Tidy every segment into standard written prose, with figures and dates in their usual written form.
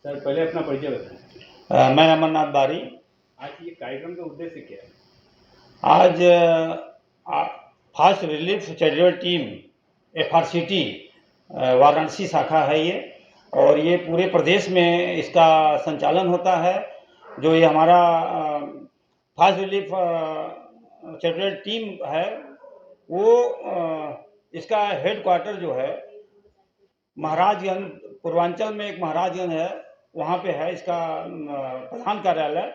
Sir पहले अपना परिचय बताएं। मैं अमरनाथ बारी। आज ये कार्यक्रम का उद्देश्य क्या है? आज fast relief charitable team FRCT Varanasi शाखा है ये, और ये पूरे प्रदेश में इसका संचालन होता है। जो ये हमारा फास्ट रिलीफ चैरिटेबल टीम है वो इसका हेड क्वार्टर जो है महाराजगंज, पूर्वांचल में एक महाराजगंज है, वहाँ पे है इसका प्रधान कार्यालय।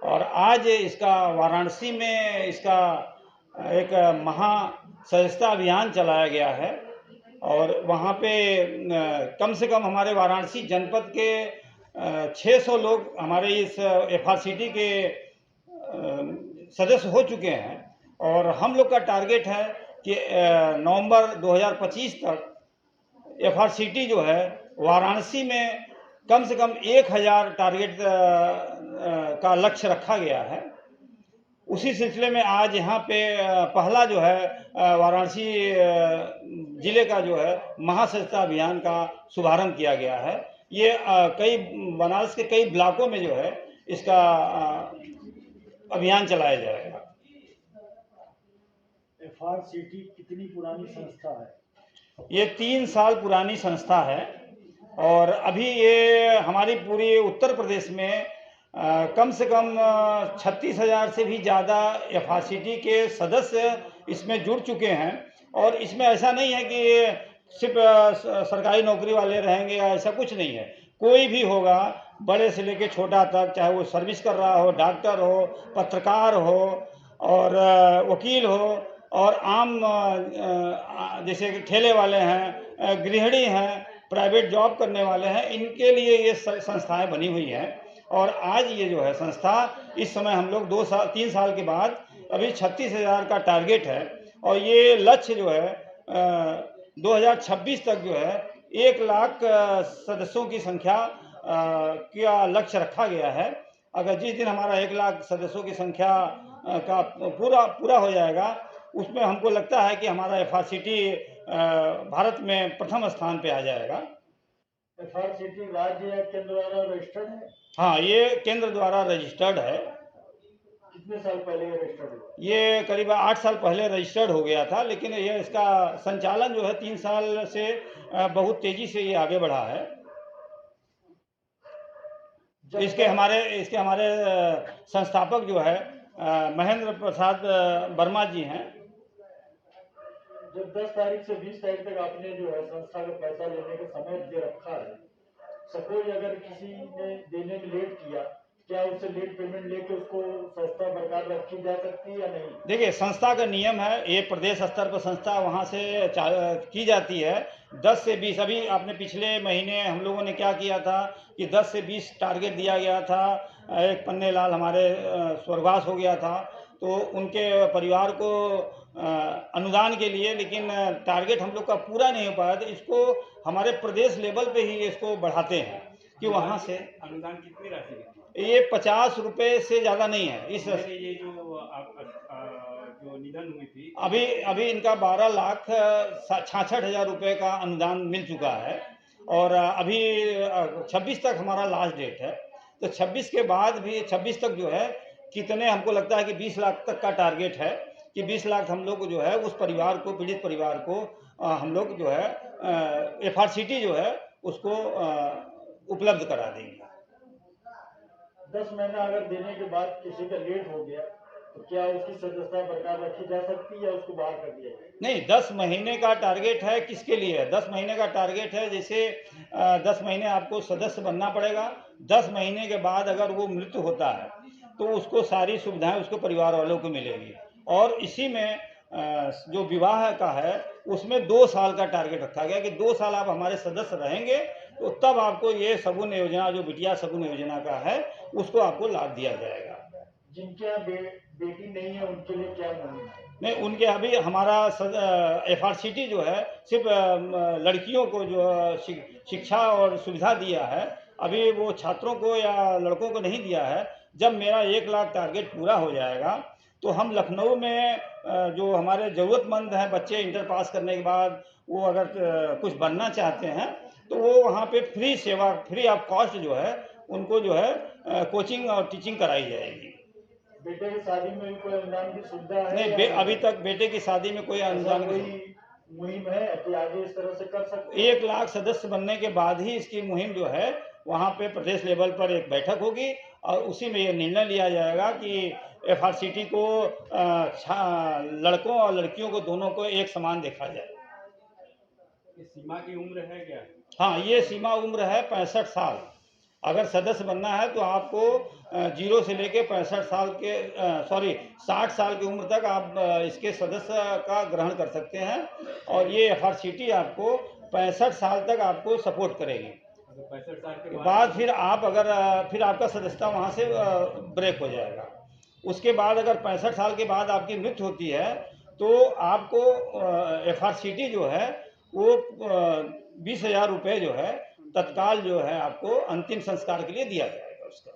और आज इसका वाराणसी में इसका एक महा सदस्यता अभियान चलाया गया है, और वहाँ पे कम से कम हमारे वाराणसी जनपद के 600 लोग हमारे इस FRCT के सदस्य हो चुके हैं। और हम लोग का टारगेट है कि नवंबर 2025 तक FRCT जो है वाराणसी में कम से कम 1000 टारगेट का लक्ष्य रखा गया है। उसी सिलसिले में आज यहाँ पे पहला जो है वाराणसी जिले का जो है महासदस्यता अभियान का शुभारंभ किया गया है। ये कई बनारस के कई ब्लॉकों में जो है इसका अभियान चलाया जाएगा। FRCT कितनी पुरानी संस्था है? ये 3 साल पुरानी संस्था है, और अभी ये हमारी पूरी उत्तर प्रदेश में कम से कम 36,000 से भी ज़्यादा FRCT के सदस्य इसमें जुड़ चुके हैं। और इसमें ऐसा नहीं है कि सिर्फ सरकारी नौकरी वाले रहेंगे या ऐसा कुछ नहीं है। कोई भी होगा, बड़े से लेके छोटा तक, चाहे वो सर्विस कर रहा हो, डॉक्टर हो, पत्रकार हो, और वकील हो, और आम जैसे कि ठेले वाले हैं, गृहिणी हैं, प्राइवेट जॉब करने वाले हैं, इनके लिए ये संस्थाएं बनी हुई हैं। और आज ये जो है संस्था इस समय हम लोग 3 साल के बाद अभी 36,000 का टारगेट है, और ये लक्ष्य जो है 2026 तक जो है 1 लाख सदस्यों की संख्या का लक्ष्य रखा गया है। अगर जिस दिन हमारा 1 लाख सदस्यों की संख्या का पूरा हो जाएगा, उसमें हमको लगता है कि हमारा FRCT भारत में प्रथम स्थान पे आ जाएगा। FRCT राज्य या केंद्र द्वारा रजिस्टर्ड है? हाँ, ये केंद्र द्वारा रजिस्टर्ड है। कितने साल पहले ये रजिस्टर्ड हुआ? ये करीब 8 साल पहले रजिस्टर्ड हो गया था, लेकिन ये इसका संचालन जो है 3 साल से बहुत तेजी से ये आगे बढ़ा है। इसके हमारे संस्थापक जो है महेंद्र प्रसाद वर्मा जी हैं। जब 10 तारीख से 20 तारीख तक आपने जो है संस्था का पैसा लेने का समय दे रखा है, सपोज अगर किसी ने देने में लेट किया, क्या उससे लेट पेमेंट लेके उसको संस्था बरकरार रखी जा सकती है या नहीं? देखिए, संस्था का नियम है, ये प्रदेश स्तर पर संस्था वहाँ से की जाती है 10 से 20। अभी आपने पिछले महीने हम लोगों ने क्या किया था कि 10 से 20 टारगेट दिया गया था। एक पन्ने लाल हमारे स्वर्गवास हो गया था, तो उनके परिवार को अनुदान के लिए, लेकिन टारगेट हम लोग का पूरा नहीं हो पाया, तो इसको हमारे प्रदेश लेवल पे ही इसको बढ़ाते हैं कि वहाँ से अनुदान कितनी राशि की? ये 50 रुपये से ज़्यादा नहीं है। इस ये जो निधन हुई थी, अभी इनका 12,66,000 रुपये का अनुदान मिल चुका है, और अभी 26 तक हमारा लास्ट डेट है। तो 26 के बाद भी 26 तक जो है कितने, हमको लगता है कि 20 लाख तक का टारगेट है कि 20 लाख हम लोग जो है उस परिवार को, पीड़ित परिवार को हम लोग जो है FRCT जो है उसको उपलब्ध करा देंगे। 10 महीना अगर देने के बाद किसी का लेट हो गया, तो क्या उसकी सदस्यता बरकरार रखी जा सकती है या उसको बाहर कर दिया जाए? नहीं, 10 महीने का टारगेट है। किसके लिए है? 10 महीने का टारगेट है, जैसे 10 महीने आपको सदस्य बनना पड़ेगा। 10 महीने के बाद अगर वो मृत्यु होता है तो उसको सारी सुविधाएं उसको परिवार वालों को मिलेगी। और इसी में जो विवाह का है उसमें 2 साल का टारगेट रखा गया कि 2 साल आप हमारे सदस्य रहेंगे तो तब आपको ये सगुन योजना, जो बिटिया सगुन योजना का है, उसको आपको लाभ दिया जाएगा। जिनके यहाँ बेटी नहीं है उनके लिए क्या मुहिम है? नहीं, उनके अभी हमारा FRCT जो है सिर्फ लड़कियों को जो शिक्षा और सुविधा दिया है, अभी वो छात्रों को या लड़कों को नहीं दिया है। जब मेरा 1 लाख टारगेट पूरा हो जाएगा तो हम लखनऊ में जो हमारे ज़रूरतमंद हैं बच्चे, इंटर पास करने के बाद वो अगर कुछ बनना चाहते हैं तो वो वहाँ पे फ्री ऑफ कॉस्ट जो है उनको जो है कोचिंग और टीचिंग कराई जाएगी। बेटे की शादी में भी कोई अनुदान की सुविधा है नहीं, या अभी तक बेटे की शादी में कोई ऐसा अनुदान की कोई मुहिम है कि आगे इस तरह से कर सकते 1 लाख सदस्य बनने के बाद ही इसकी मुहिम जो है वहाँ पे प्रदेश लेवल पर एक बैठक होगी और उसी में ये निर्णय लिया जाएगा कि एफआरसीटी को लड़कों और लड़कियों को दोनों को एक समान देखा जाए। ये सीमा की उम्र है क्या? हाँ, ये सीमा उम्र है 65 साल। अगर सदस्य बनना है तो आपको 0 से लेके 65 साल के 60 साल की उम्र तक आप इसके सदस्य का ग्रहण कर सकते हैं और ये एफआरसीटी आपको 65 साल तक आपको सपोर्ट करेगी। 65 साल के बाद फिर आप अगर फिर आपका सदस्यता वहाँ से ब्रेक हो जाएगा। उसके बाद अगर 65 साल के बाद आपकी मृत्यु होती है तो आपको एफआरसीटी जो है वो 20,000 रुपये जो है तत्काल जो है आपको अंतिम संस्कार के लिए दिया जाएगा उसका।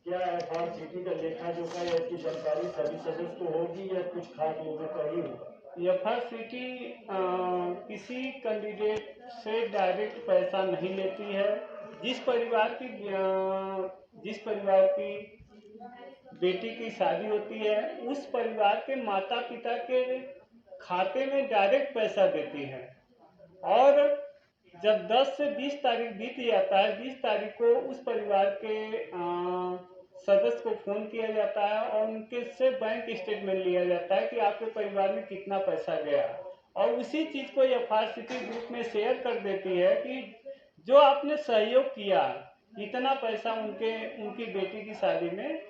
क्या एफआरसीटी का लेखा जोखा या इसकी जानकारी सभी सदस्य को होगी या कुछ खास लोगों का ही होगा? एफआरसीटी किसी कैंडिडेट से डायरेक्ट पैसा नहीं लेती है। जिस परिवार की बेटी की शादी होती है उस परिवार के माता पिता के खाते में डायरेक्ट पैसा देती है और जब 10 से 20 तारीख बीत जाता है, 20 तारीख को उस परिवार के सदस्य को फोन किया जाता है और उनके से बैंक स्टेटमेंट लिया जाता है कि आपके परिवार में कितना पैसा गया और उसी चीज को एफआरसीटी ग्रुप में शेयर कर देती है कि जो आपने सहयोग किया इतना पैसा उनकी बेटी की शादी में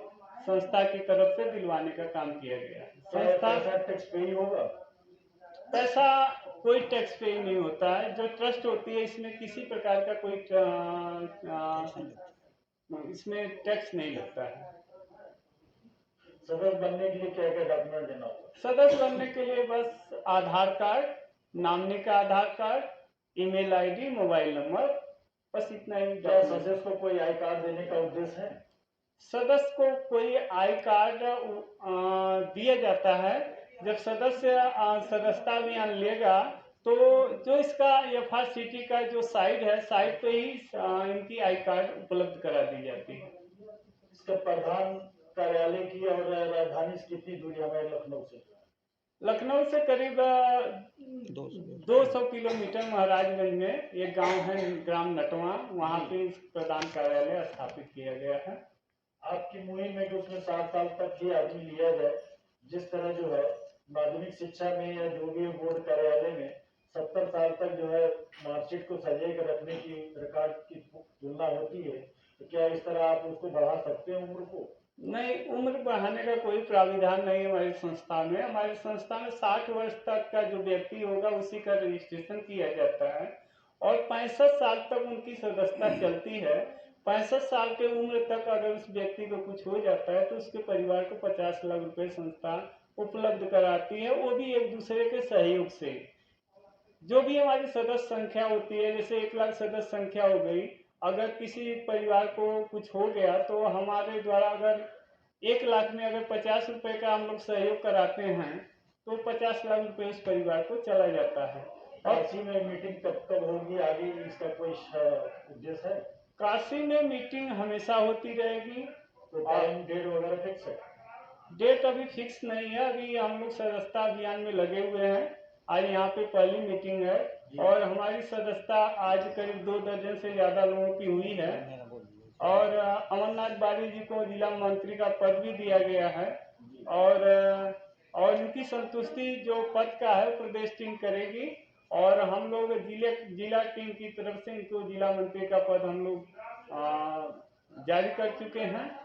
संस्था की तरफ से दिलवाने का काम किया गया। संस्था टैक्स पे होगा? पैसा कोई टैक्स पे नहीं होता है। जो ट्रस्ट होती है इसमें किसी प्रकार का कोई इसमें टैक्स नहीं लगता है। सदस्य बनने के लिए क्या क्या डॉक्यूमेंट देना होगा? सदस्य बनने के लिए बस आधार कार्ड, नामने का Aadhaar card, email ID, mobile number, बस इतना ही। क्या सदस्य को कोई आई कार्ड देने का उद्देश्य है? सदस्य को कोई आई कार्ड दिया जाता है। जब सदस्य सदस्यता अभियान लेगा तो जो इसका एफआरसीटी का जो साइट है, साइट पे ही इनकी आई कार्ड उपलब्ध करा दी जाती है। इसका प्रधान कार्यालय की और राजधानी से कितनी दूरी हमारे लखनऊ से? लखनऊ से करीब 200 किलोमीटर महाराजगंज में एक गांव है ग्राम नटवा, वहाँ पे प्रधान कार्यालय स्थापित किया गया है। आपकी मुहिम में कि उसमें 60 साल तक ही आदमी लिया जाए, जिस तरह जो है माध्यमिक शिक्षा में या जो भी बोर्ड कार्यालय में 70 साल तक जो है मार्कशीट को सजा कर रखने की रिकॉर्ड की तुलना होती है, तो क्या इस तरह आप उसको बढ़ा सकते हैं उम्र को? नहीं, उम्र बढ़ाने का कोई प्राविधान नहीं है हमारी संस्था में। हमारी संस्था में 60 वर्ष तक का जो व्यक्ति होगा उसी का रजिस्ट्रेशन किया जाता है और 65 साल तक उनकी सदस्यता चलती है। 65 साल के उम्र तक अगर उस व्यक्ति को कुछ हो जाता है तो उसके परिवार को 50 लाख रुपए संस्था उपलब्ध कराती है, वो भी एक दूसरे के सहयोग से। जो भी हमारी सदस्य संख्या होती है, जैसे 1 लाख सदस्य संख्या हो गई, अगर किसी परिवार को कुछ हो गया तो हमारे द्वारा अगर 1 लाख में अगर 50 रुपए का हम लोग सहयोग कराते हैं तो 50 लाख रुपए उस परिवार को चला जाता है। और काशी में मीटिंग कब होगी, आगे इसका कोई उद्देश्य है? काशी में मीटिंग हमेशा होती रहेगी। तो टाइम डेट वगैरह फिक्स है? डेट अभी फिक्स नहीं है, अभी हम लोग सदस्यता अभियान में लगे हुए हैं। आज यहाँ पे पहली मीटिंग है और हमारी सदस्यता आज करीब 2 दर्जन से ज्यादा लोगों की हुई है और अमरनाथ बारी जी को जिला मंत्री का पद भी दिया गया है और इनकी संतुष्टि जो पद का है प्रदेश टीम करेगी और हम लोग जिला टीम की तरफ से इनको जिला मंत्री का पद हम लोग जारी कर चुके हैं।